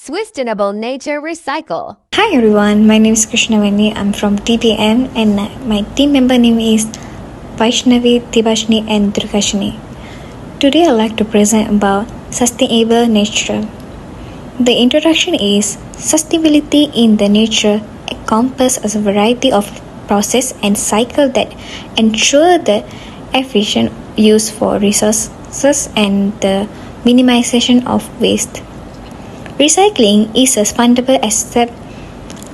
Suistanable Nature Recycle. Hi everyone, my name is Krishnavani. I'm from TPM and my team member name is Vaishnavi, Tibashni and Durgashni. Today I'd like to present about sustainable nature. The introduction is sustainability in the nature encompasses a variety of process and cycle that ensure the efficient use for resources and the minimization of waste. Recycling is a fundamental aspect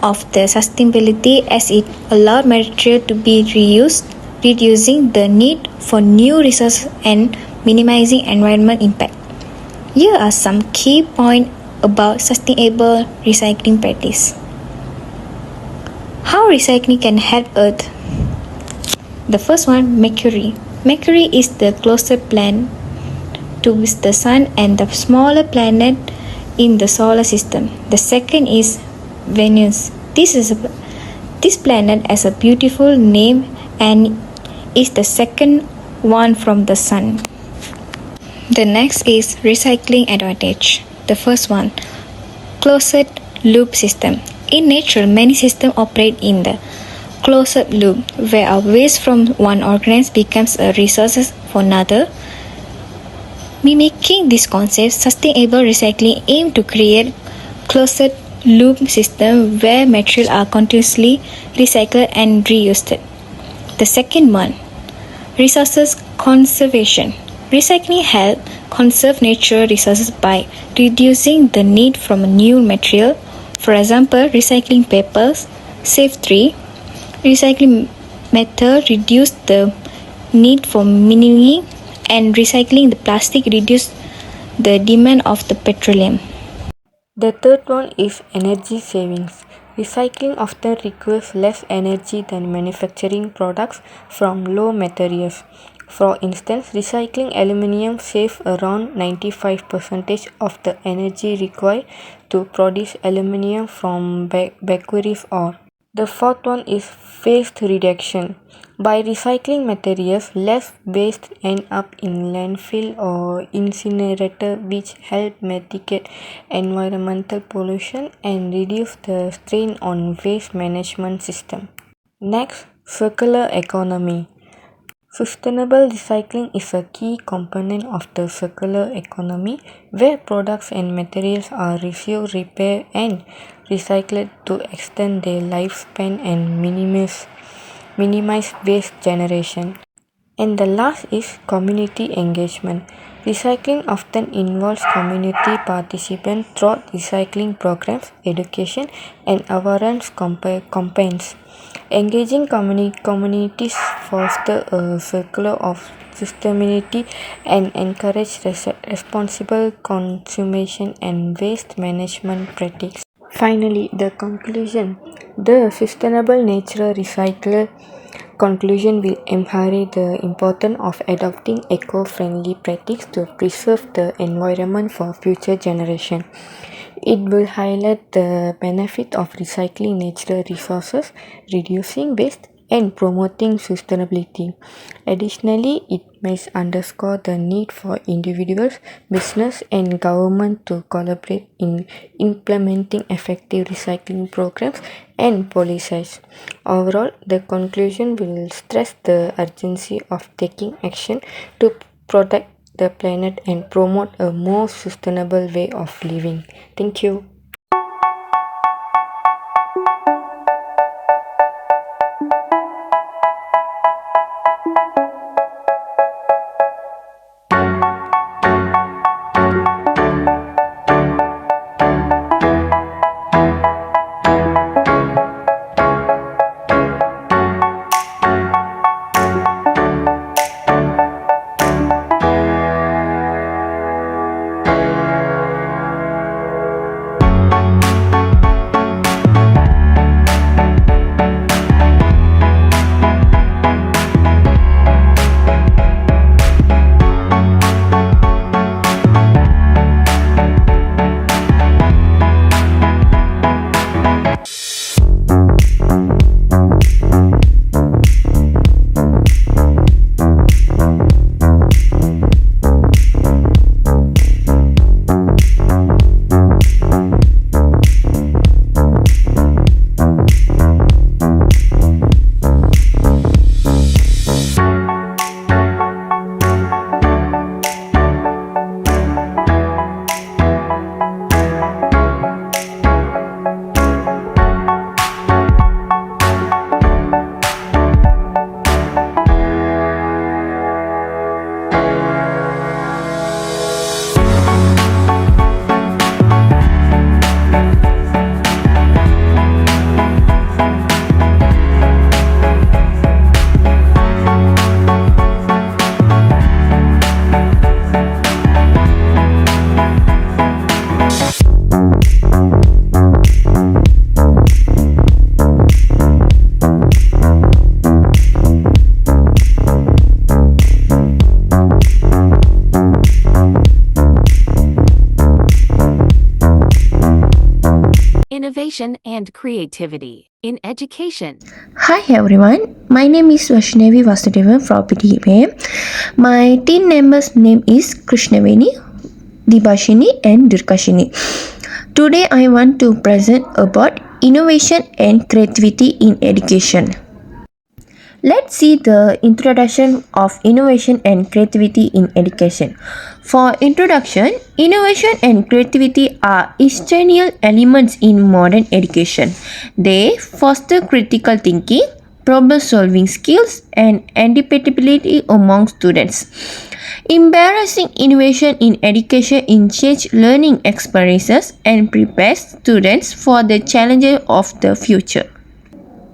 of the sustainability as it allows material to be reused, reducing the need for new resources and minimizing environmental impact. Here are some key points about sustainable recycling practice. How recycling can help Earth? The first one, Mercury. Mercury is the closest planet to the Sun and the smaller planet in the solar system. The second is Venus. This planet has a beautiful name and is the second one from the Sun. The next is recycling advantage. The first one, closed loop system. In nature, many systems operate in the closed loop, where a waste from one organism becomes a resource for another. Mimicking this concept, sustainable recycling aims to create closed loop system where materials are continuously recycled and reused. The second one, resources conservation. Recycling helps conserve natural resources by reducing the need for new material. For example, recycling papers save trees. Recycling method reduce the need for mining, and recycling the plastic reduce the demand of the petroleum. The third one is energy savings. Recycling often requires less energy than manufacturing products from low materials. For instance, recycling aluminium saves around 95% of the energy required to produce aluminium from bakeries ore. The fourth one is waste reduction. By recycling materials, less waste end up in landfill or incinerator, which help mitigate environmental pollution and reduce the strain on waste management system. Next, circular economy. Sustainable recycling is a key component of the circular economy where products and materials are reused, repaired, and recycled to extend their lifespan and minimize waste generation. And the last is community engagement. Recycling often involves community participation through recycling programs, education, and awareness campaigns. Engaging communities foster a circle of sustainability and encourage responsible consumption and waste management practices. Finally, the conclusion. The sustainable nature recycle conclusion will emphasize the importance of adopting eco-friendly practices to preserve the environment for future generations. It will highlight the benefit of recycling natural resources, reducing waste, and promoting sustainability. Additionally, it may underscore the need for individuals, business, and government to collaborate in implementing effective recycling programs and policies. Overall, the conclusion will stress the urgency of taking action to protect the planet and promote a more sustainable way of living. Thank you. innovation and creativity in education. Hi everyone, my name is Vaishnavi Vasudevan from PTA. My team members' name is Krishnaveni, Dibashini and Durkashini. Today I want to present about innovation and creativity in education. Let's see the introduction of innovation and creativity in education. For introduction, innovation and creativity are essential elements in modern education. They foster critical thinking, problem-solving skills, and adaptability among students. Embracing innovation in education enhances learning experiences and prepares students for the challenges of the future.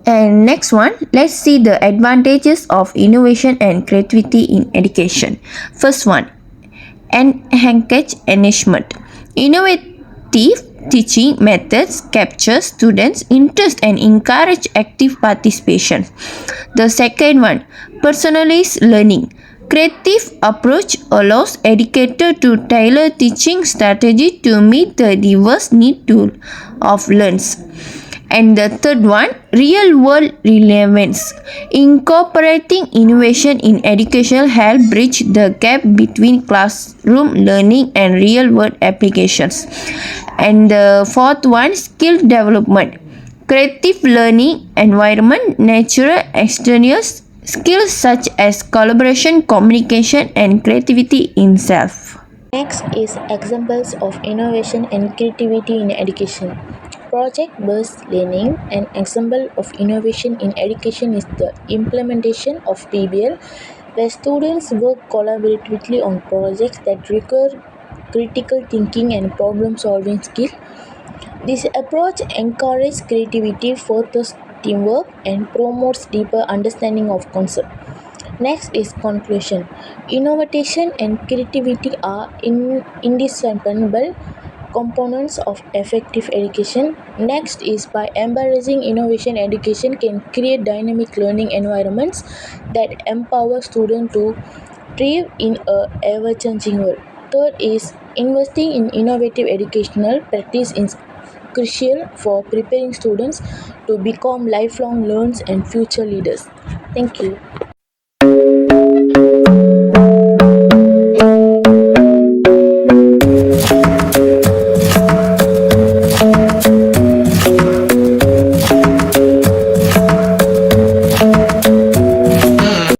And next one, let's see the advantages of innovation and creativity in education. First one, enhance enrichment. Innovative teaching methods capture students' interest and encourage active participation. The second one, personalized learning. Creative approach allows educators to tailor teaching strategy to meet the diverse needs of learners. And the third one, real world relevance. Incorporating innovation in education help bridge the gap between classroom learning and real world applications. And the fourth one, skill development. Creative learning environment, natural external skills such as collaboration, communication, and creativity in self. Next is examples of innovation and creativity in education. Project-based learning. An example of innovation in education is the implementation of PBL, where students work collaboratively on projects that require critical thinking and problem-solving skills. This approach encourages creativity, fosters teamwork, and promotes deeper understanding of concepts. Next is conclusion. Innovation and creativity are indispensable components of effective education. Next is by embracing innovation, education can create dynamic learning environments that empower students to thrive in a ever-changing world. Third is investing in innovative educational practice is crucial for preparing students to become lifelong learners and future leaders. Thank you.